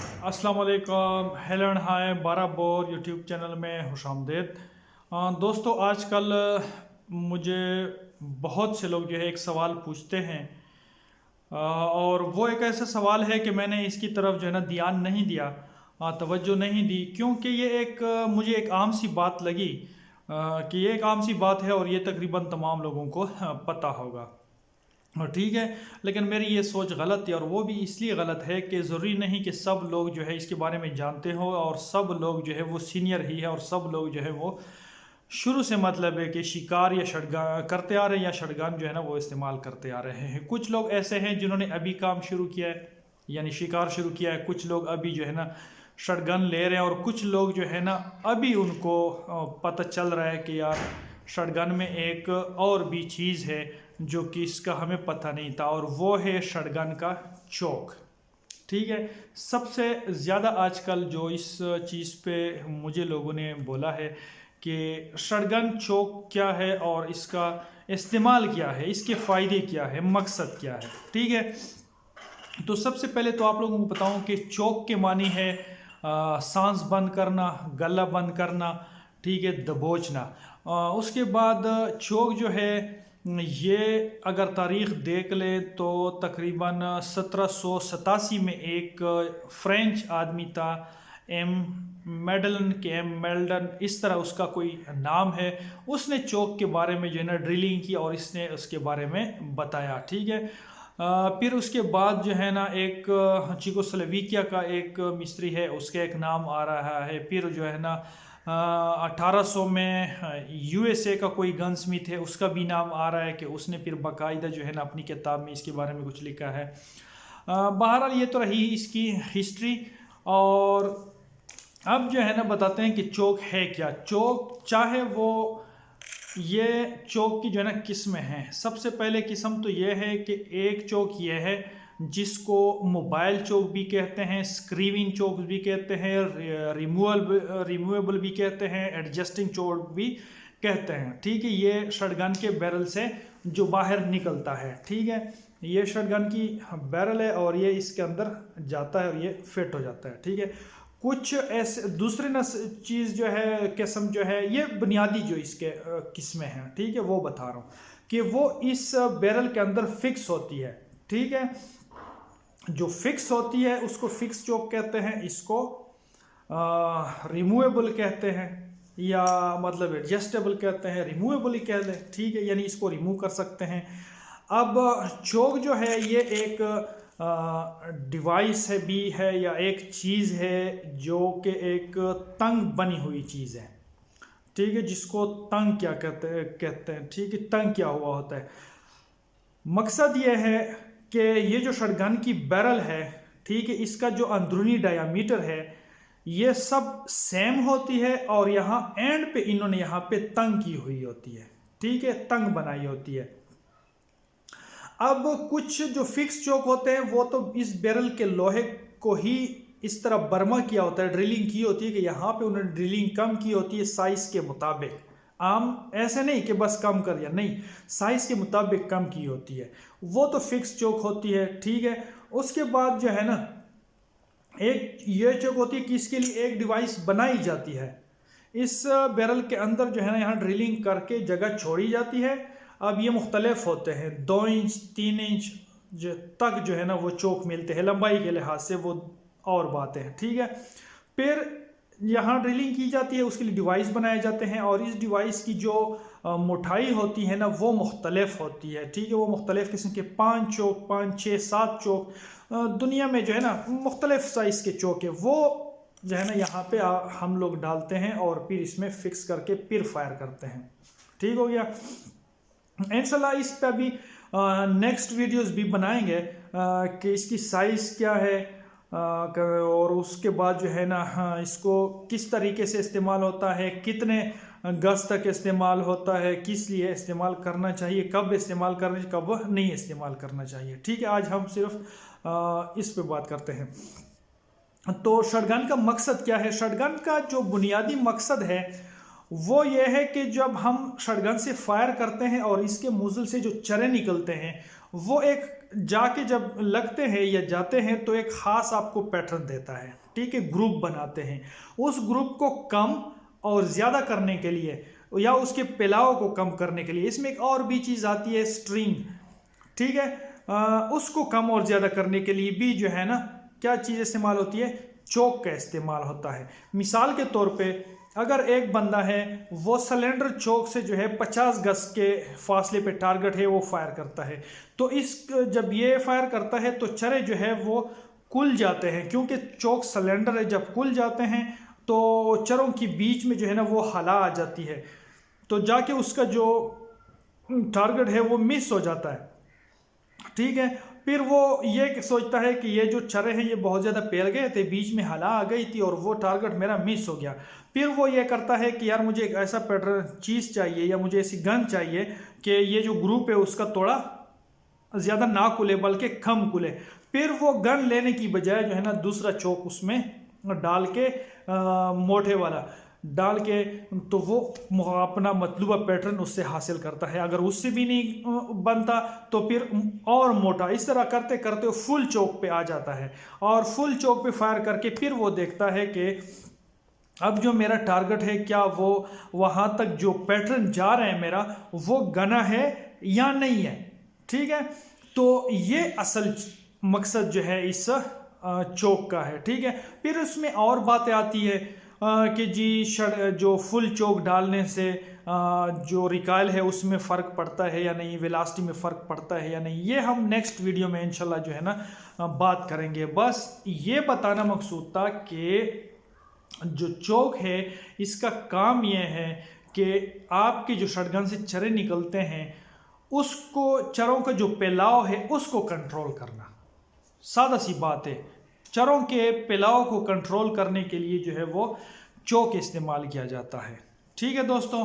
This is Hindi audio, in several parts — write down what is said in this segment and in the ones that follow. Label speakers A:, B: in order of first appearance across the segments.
A: अस्सलाम वालेकुम, हेलो एंड हाय, बारा बोर यूट्यूब चैनल में खुशामदीद। दोस्तों, आजकल मुझे बहुत से लोग जो है एक सवाल पूछते हैं, और वो एक ऐसा सवाल है कि मैंने इसकी तरफ जो है ना ध्यान नहीं दिया, तवज्जो नहीं दी, क्योंकि ये एक मुझे एक आम सी बात लगी, कि ये एक आम सी बात है और ये तकरीबन तमाम लोगों को पता होगा। और ठीक है, लेकिन मेरी ये सोच गलत है, और वो भी इसलिए गलत है कि ज़रूरी नहीं कि सब लोग जो है इसके बारे में जानते हो, और सब लोग जो है वो सीनियर ही है, और सब लोग जो है वो शुरू से मतलब है कि शिकार या शटगन करते आ रहे हैं, या शटगन जो है ना वो इस्तेमाल करते आ रहे हैं। कुछ लोग ऐसे हैं जिन्होंने अभी काम शुरू किया है, यानी शिकार शुरू किया है। कुछ लोग अभी जो है ना शटगन ले रहे हैं, और कुछ लोग जो है ना अभी उनको पता चल रहा है कि यार शटगन में एक और भी चीज़ है जो कि इसका हमें पता नहीं था, और वो है शटगन का चोक। ठीक है, सबसे ज़्यादा आजकल जो इस चीज़ पे मुझे लोगों ने बोला है कि शटगन चोक क्या है और इसका इस्तेमाल क्या है, इसके फ़ायदे क्या है, मकसद क्या है। ठीक है, तो सबसे पहले तो आप लोगों को बताऊं कि चोक के मानी है सांस बंद करना, गला बंद करना, ठीक है, दबोचना। उसके बाद चोक जो है ये अगर तारीख़ देख ले तो तकरीबन 1787 में एक फ्रेंच आदमी था, एम मेल्डन, इस तरह उसका कोई नाम है। उसने चोक के बारे में जो है ना ड्रिलिंग की, और इसने उसके बारे में बताया। ठीक है, फिर उसके बाद जो है ना एक चिकोस्लोवाकिया का एक मिस्त्री है, उसका एक नाम आ रहा है। फिर जो है ना 1800 में यूएसए का कोई गनस्मिथ है, उसका भी नाम आ रहा है कि उसने फिर बाकायदा जो है ना अपनी किताब में इसके बारे में कुछ लिखा है। बहरहाल ये तो रही इसकी हिस्ट्री। और अब जो है ना बताते हैं कि चोक है क्या। चोक चाहे वो ये चोक की जो है ना किस्में हैं। सबसे पहले किस्म तो ये है कि एक चोक ये है जिसको मोबाइल चोक भी कहते हैं, स्क्रीविंग चोक भी कहते हैं, रिमूवेबल भी कहते हैं, एडजस्टिंग चोक भी कहते हैं। ठीक है, ये शटगन के बैरल से जो बाहर निकलता है। ठीक है, ये शटगन की बैरल है और ये इसके अंदर जाता है और ये फिट हो जाता है। ठीक है, कुछ ऐसे दूसरे न चीज़ जो है किस्म जो है, ये बुनियादी जो इसके किस्में हैं, ठीक है, वो बता रहा हूँ कि वो इस बैरल के अंदर फिक्स होती है। ठीक है, जो फिक्स होती है उसको फिक्स चोक कहते हैं, इसको रिमूवेबल कहते हैं, या मतलब एडजस्टेबल कहते हैं, रिमूवेबल ही कह लें। ठीक है, यानी इसको रिमूव कर सकते हैं। अब चोक जो है ये एक डिवाइस है भी है, या एक चीज़ है जो कि एक तंग बनी हुई चीज़ है। ठीक है, जिसको तंग क्या कहते हैं। ठीक है, तंग क्या हुआ होता है। मकसद ये है कि ये जो शटगन की बैरल है, ठीक है, इसका जो अंदरूनी डायामीटर है ये सब सेम होती है, और यहाँ एंड पे इन्होंने यहाँ पे तंग की हुई होती है। ठीक है, तंग बनाई होती है। अब कुछ जो फिक्स चोक होते हैं वो तो इस बैरल के लोहे को ही इस तरह बर्मा किया होता है, ड्रिलिंग की होती है कि यहाँ पे उन्होंने ड्रिलिंग कम की होती है साइज के मुताबिक। आम ऐसे नहीं कि बस कम कर दिया, नहीं, साइज के मुताबिक कम की होती है, वो तो फिक्स चोक होती है। ठीक है, उसके बाद जो है ना एक ये चोक होती है कि इसके लिए एक डिवाइस बनाई जाती है। इस बैरल के अंदर जो है ना यहाँ ड्रिलिंग करके जगह छोड़ी जाती है। अब ये मुख्तलिफ होते हैं, 2 इंच 3 इंच तक जो है ना वो चोक मिलते हैं लंबाई के लिहाज से, वो और बातें हैं। ठीक है, फिर यहाँ ड्रिलिंग की जाती है, उसके लिए डिवाइस बनाए जाते हैं, और इस डिवाइस की जो मोटाई होती है ना वो मुख्तलिफ होती है। ठीक है, वो मुख्तलिफ किस्म के 5 चोक, 5 6 7 चोक दुनिया में जो है ना मुख्तलिफ साइज़ के चोक है, वो जो है ना यहाँ पे हम लोग डालते हैं और फिर इसमें फिक्स करके फिर फायर करते हैं। ठीक हो गया। इंशाल्लाह इस पे अभी नेक्स्ट वीडियोस भी बनाएंगे कि इसकी साइज़ क्या है, और उसके बाद जो है ना इसको किस तरीके से इस्तेमाल होता है, कितने गज तक इस्तेमाल होता है, किस लिए इस्तेमाल करना चाहिए, कब इस्तेमाल करना चाहिए, कब नहीं इस्तेमाल करना चाहिए। ठीक है, आज हम सिर्फ इस पे बात करते हैं। तो शटगन का मकसद क्या है। शटगन का जो बुनियादी मकसद है वो ये है कि जब हम शटगन से फायर करते हैं और इसके मुज़ल से जो चरे निकलते हैं वो एक जाके जब लगते हैं या जाते हैं तो एक ख़ास आपको पैटर्न देता है, ठीक है। ग्रुप बनाते हैं, उस ग्रुप को कम और ज़्यादा करने के लिए या उसके फैलाव को कम करने के लिए इसमें एक और भी चीज़ आती है, स्ट्रिंग, ठीक है। उसको कम और ज़्यादा करने के लिए भी जो है ना क्या चीज़ इस्तेमाल होती है, चौक का इस्तेमाल होता है। मिसाल के तौर पे अगर एक बंदा है वो सिलेंडर चौक से जो है 50 गज के फासले पे टारगेट है वो फायर करता है, तो जब ये फायर करता है तो चरे जो है वो खुल जाते हैं, क्योंकि चौक सिलेंडर है, जब खुल जाते हैं तो चरों के बीच में जो है ना वो हला आ जाती है, तो जाके उसका जो टारगेट है वो मिस हो जाता है, ठीक है। फिर वो ये सोचता है कि ये जो चरे हैं ये बहुत ज़्यादा फैल गए थे, बीच में हला आ गई थी और वो टारगेट मेरा मिस हो गया। फिर वो ये करता है कि यार मुझे एक ऐसा पैटर्न चीज़ चाहिए या मुझे ऐसी गन चाहिए कि ये जो ग्रुप है उसका थोड़ा ज़्यादा ना खुले बल्कि कम खुले। फिर वो गन लेने की बजाय जो है ना दूसरा चौक उसमें डाल के मोटे वाला डाल के तो वो अपना मतलूबा पैटर्न उससे हासिल करता है। अगर उससे भी नहीं बनता तो फिर और मोटा, इस तरह करते करते फुल चौक पे आ जाता है और फुल चौक पे फायर करके फिर वो देखता है कि अब जो मेरा टारगेट है क्या वो वहाँ तक जो पैटर्न जा रहा है मेरा वो गना है या नहीं है, ठीक है। तो ये असल मकसद जो है इस चौक का है, ठीक है। फिर उसमें और बातें आती है कि जी जो फुल चौक डालने से जो रिकॉइल है उसमें फ़र्क पड़ता है या नहीं, वेलोसिटी में फ़र्क पड़ता है या नहीं, ये हम नेक्स्ट वीडियो में इंशाल्लाह जो है ना बात करेंगे। बस ये बताना मकसूद था कि जो चौक है इसका काम ये है कि आपके जो शटगन से चरे निकलते हैं उसको, चरों का जो फैलाव है उसको कंट्रोल करना, सादा सी बात है। चरों के फैलाव को कंट्रोल करने के लिए जो है वो चौक इस्तेमाल किया जाता है, ठीक है दोस्तों।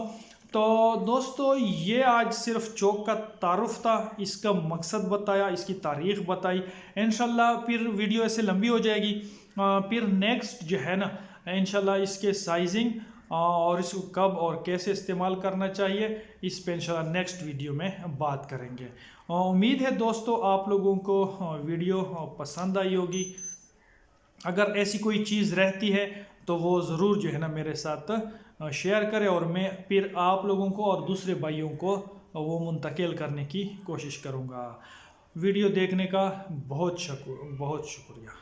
A: तो दोस्तों ये आज सिर्फ चौक का तारुफ था, इसका मकसद बताया, इसकी तारीख़ बताई। इंशाल्लाह फिर वीडियो ऐसे लंबी हो जाएगी, फिर नेक्स्ट जो है ना इंशाल्लाह इसके साइजिंग और इसको कब और कैसे इस्तेमाल करना चाहिए इस पे इंशाल्लाह नेक्स्ट वीडियो में बात करेंगे। उम्मीद है दोस्तों आप लोगों को वीडियो पसंद आई होगी। अगर ऐसी कोई चीज़ रहती है तो वो ज़रूर जो है ना मेरे साथ शेयर करें और मैं फिर आप लोगों को और दूसरे भाइयों को वो मुंतकिल करने की कोशिश करूँगा। वीडियो देखने का बहुत शुक्रिया।